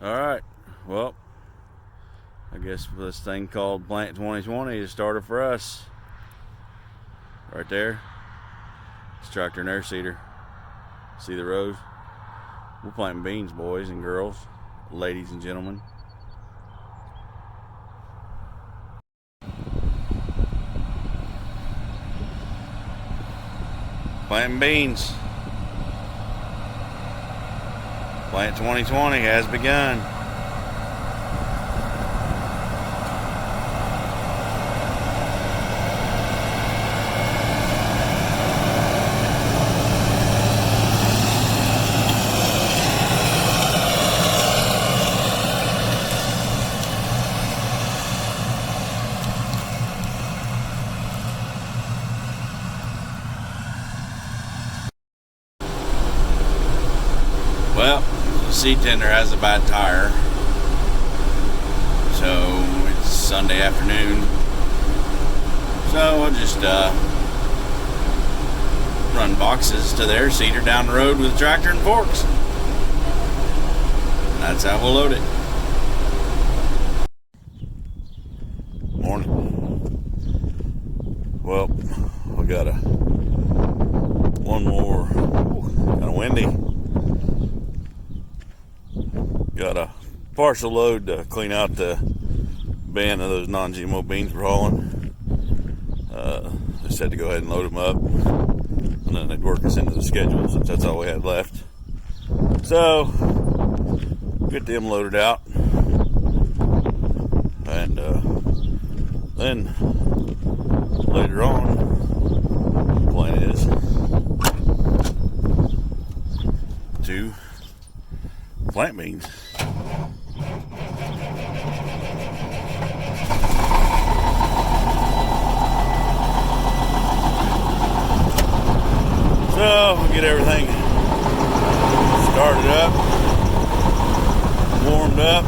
Alright, well, I guess this thing called Plant 2020 is started for us. Right there. It's tractor and air seeder. See the rows? We're planting beans, boys and girls, ladies and gentlemen. Planting beans. Plant 2020 has begun. Well, the seed tender has a bad tire, so it's Sunday afternoon, so we'll just run boxes to the air seeder down the road with a tractor and forks. That's how we'll load it. Morning. Well, we got one more, kind of windy. Got a partial load to clean out the bin of those non-GMO beans we're hauling. Just had to go ahead and load them up, and then they'd work us into the schedule since that's all we had left. So, get them loaded out, and then later on, the plan is to plant beans. So we'll get everything started up, warmed up.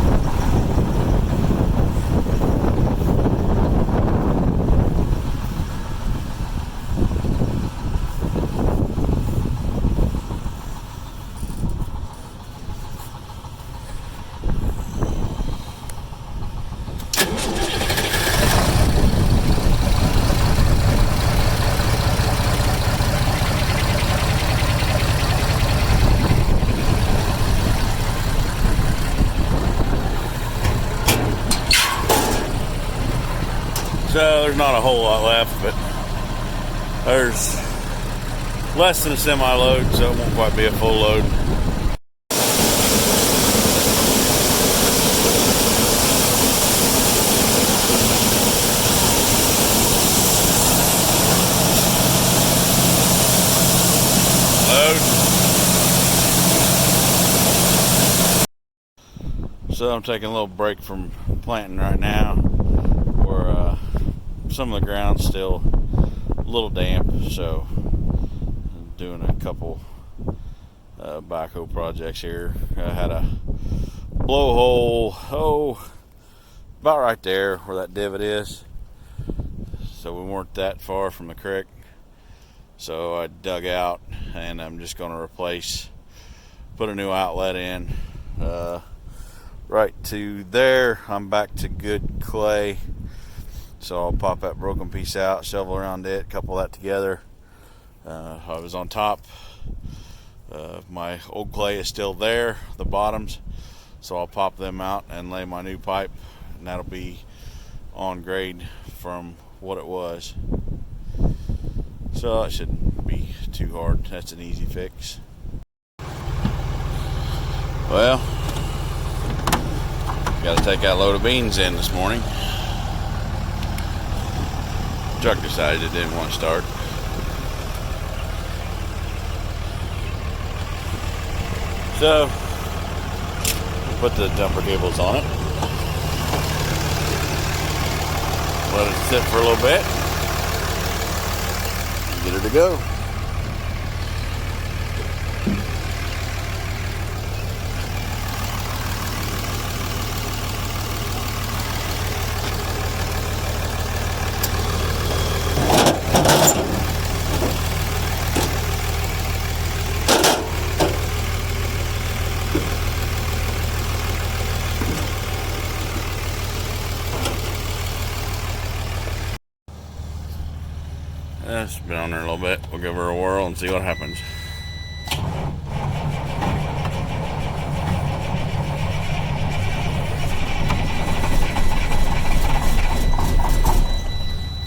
So there's not a whole lot left, but there's less than a semi-load, so it won't quite be a full load. Load. So I'm taking a little break from planting right now. Some of the ground's still a little damp, so I'm doing a couple backhoe projects here. I had a blowhole, about right there where that divot is, so we weren't that far from the creek, so I dug out, and I'm just going to put a new outlet in right to there. I'm back to good clay. So I'll pop that broken piece out, shovel around it, couple that together. I was on top. My old clay is still there, the bottoms. So I'll pop them out and lay my new pipe, and that'll be on grade from what it was. So that shouldn't be too hard. That's an easy fix. Well, got to take that load of beans in this morning. Truck decided it didn't want to start. So, put the jumper cables on it. Let it sit for a little bit. Get her to go. It's been on there a little bit. We'll give her a whirl and see what happens.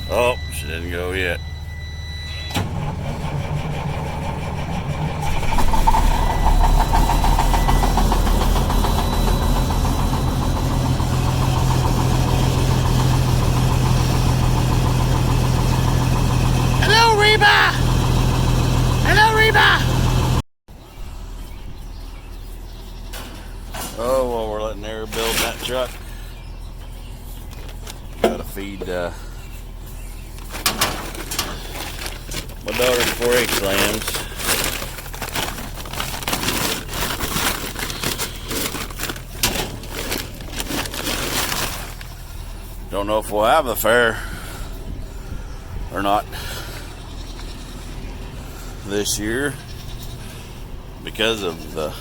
Oh, she didn't go yet. Hello, Reba! Hello, Reba! Oh, well, we're letting her build that truck. Gotta feed my daughter's 4-H lambs. Don't know if we'll have the fair or not this year because of the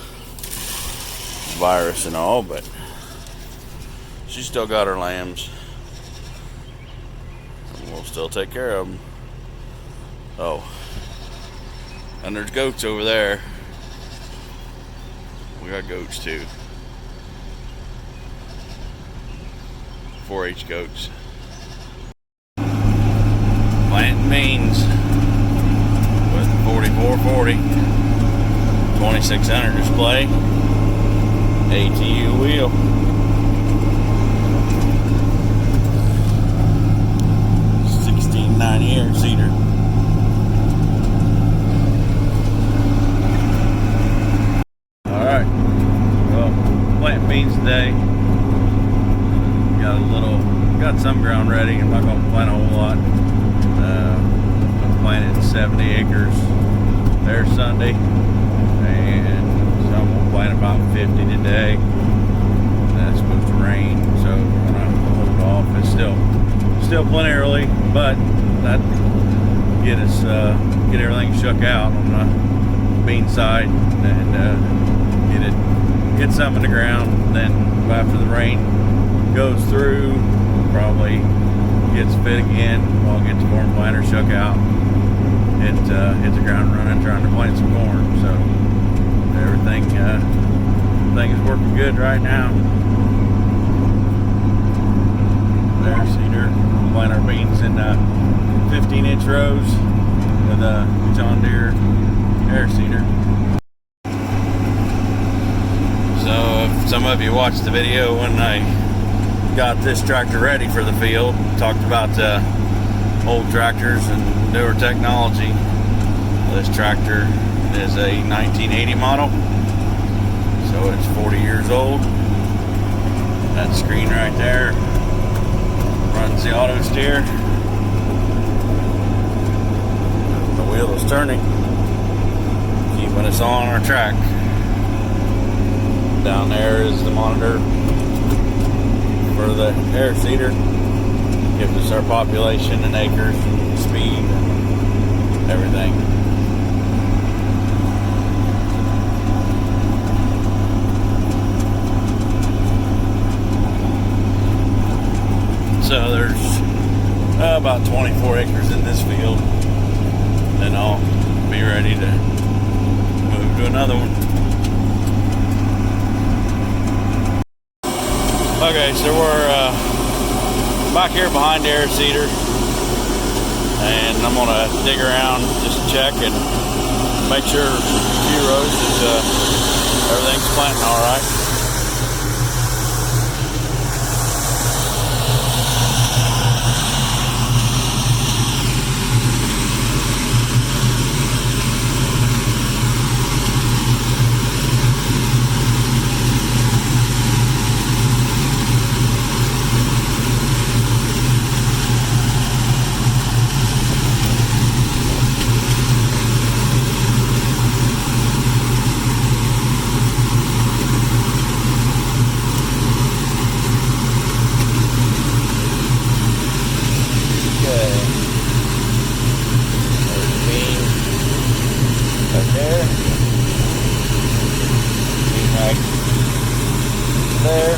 virus and all, but she still got her lambs and we'll still take care of them. Oh, and there's goats over there. We got goats too. 4-H goats. Planting beans with the 4440 2600 display ATU wheel. $16.90 air seeder. Alright, well, planting beans today. Got some ground ready. I'm not going to plant a whole lot. I planted 70 acres there Sunday, and so I'm going to plant about 50 today. That's supposed to rain, so we're going to hold off. It's still plenty early, but that get everything shook out on the bean side and get some in the ground. Then after the rain goes through, probably gets fit again. We'll get the corn planter shook out. Hit the ground running, trying to plant some corn. So everything is working good right now. There's cedar. Plant our beans in 15-inch rows with a John Deere air seeder. So if some of you watched the video when I got this tractor ready for the field, talked about old tractors and newer technology. This tractor is a 1980 model, so it's 40 years old. That screen right there runs the auto steer. The wheel is turning, keeping us on our track. Down there is the monitor for the air seeder. Gives us our population and acres and speed and everything. So there's about 24 acres in this field, and I'll be ready to move to another one. Okay, so we're back here behind the air seeder, and I'm gonna dig around just to check and make sure a few rows that everything's planting all right. There.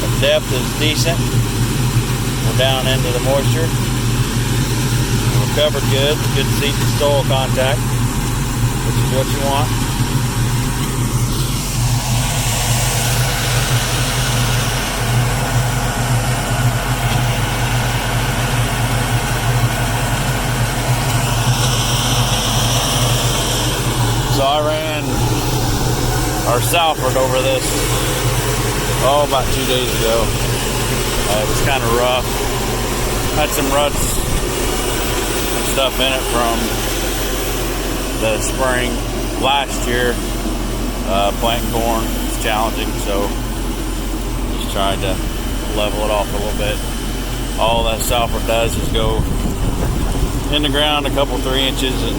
The depth is decent. We're down into the moisture. covered good. Good seed to soil contact, which is what you want. So I ran our Salford over this, about 2 days ago. It was kind of rough. Had some ruts and stuff in it from the spring last year. Planting corn is challenging, so just trying to level it off a little bit. All that Salford does is go in the ground a couple 3 inches and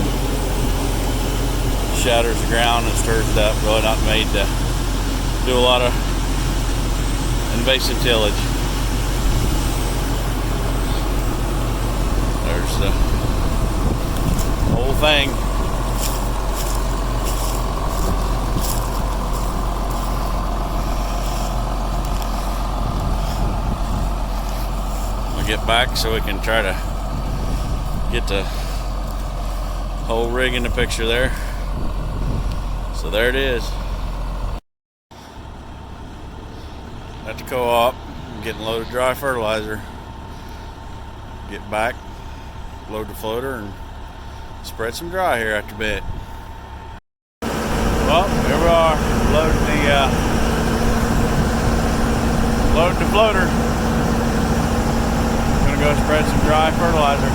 shatters the ground and stirs it up. Really not made to do a lot of invasive tillage. There's the whole thing. We'll get back so we can try to get the whole rig in the picture there. So there it is. At the co-op, I'm getting loaded dry fertilizer. Get back, load the floater, and spread some dry here after a bit. Well, here we are, loading the floater. Gonna go spread some dry fertilizer.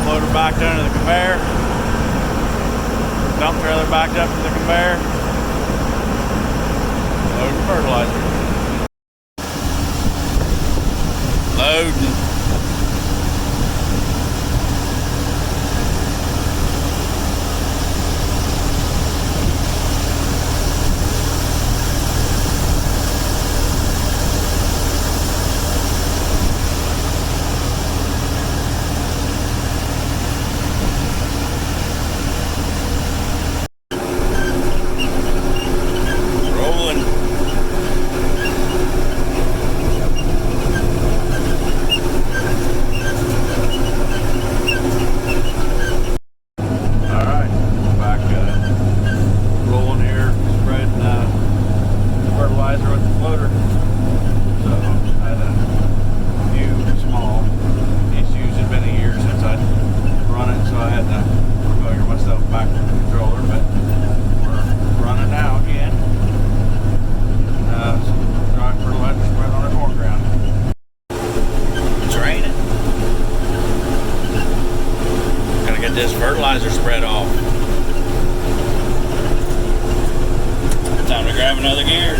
Floater backed under the conveyor. Dump trailer backed up to the conveyor. Loading fertilizer. Loading. This fertilizer spread off. Time to grab another gear.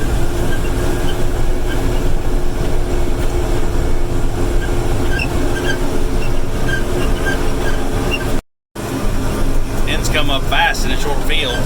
Ends come up fast in a short field.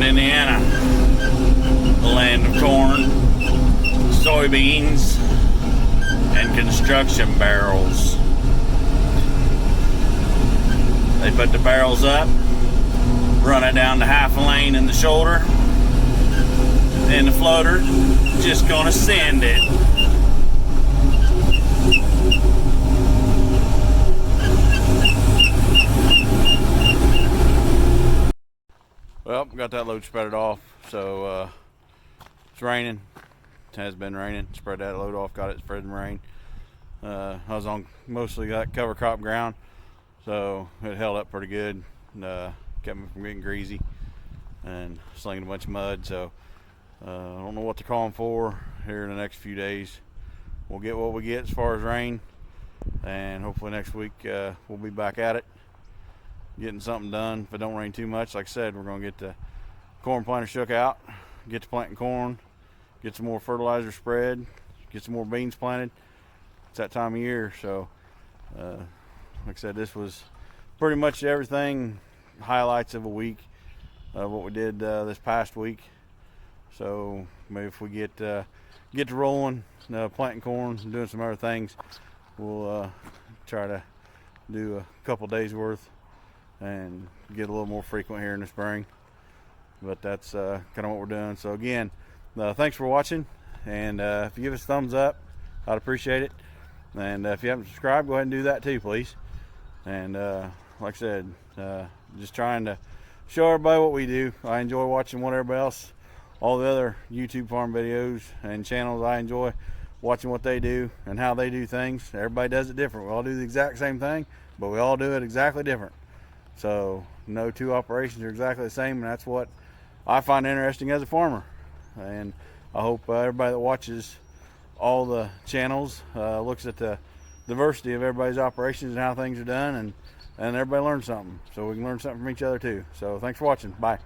Indiana, the land of corn, soybeans, and construction barrels. They put the barrels up, run it down to half a lane in the shoulder, and the floater just gonna send it. Well, got that load spreaded off, so it's raining. It has been raining. Spread that load off, got it spread in rain. I was on mostly got cover crop ground, so it held up pretty good. Kept me from getting greasy and slinging a bunch of mud. So I don't know what they're calling for here in the next few days. We'll get what we get as far as rain, and hopefully next week we'll be back at it, getting something done. If it don't rain too much, like I said, we're going to get the corn planter shook out, get to planting corn, get some more fertilizer spread, get some more beans planted. It's that time of year, so like I said, this was pretty much everything, highlights of a week of what we did this past week. So maybe if we get to rolling, planting corn, and doing some other things, we'll try to do a couple days worth and get a little more frequent here in the spring. But that's kind of what we're doing. So again, thanks for watching, and if you give us a thumbs up, I'd appreciate it. And if you haven't subscribed, go ahead and do that too, please. And like I said, just trying to show everybody what we do. I enjoy watching what everybody else, all the other YouTube farm videos and channels, I enjoy watching what they do and how they do things. Everybody does it different. We all do the exact same thing, but we all do it exactly different. So no two operations are exactly the same, and that's what I find interesting as a farmer. And I hope everybody that watches all the channels looks at the diversity of everybody's operations and how things are done, and everybody learns something, so we can learn something from each other too. So thanks for watching. Bye.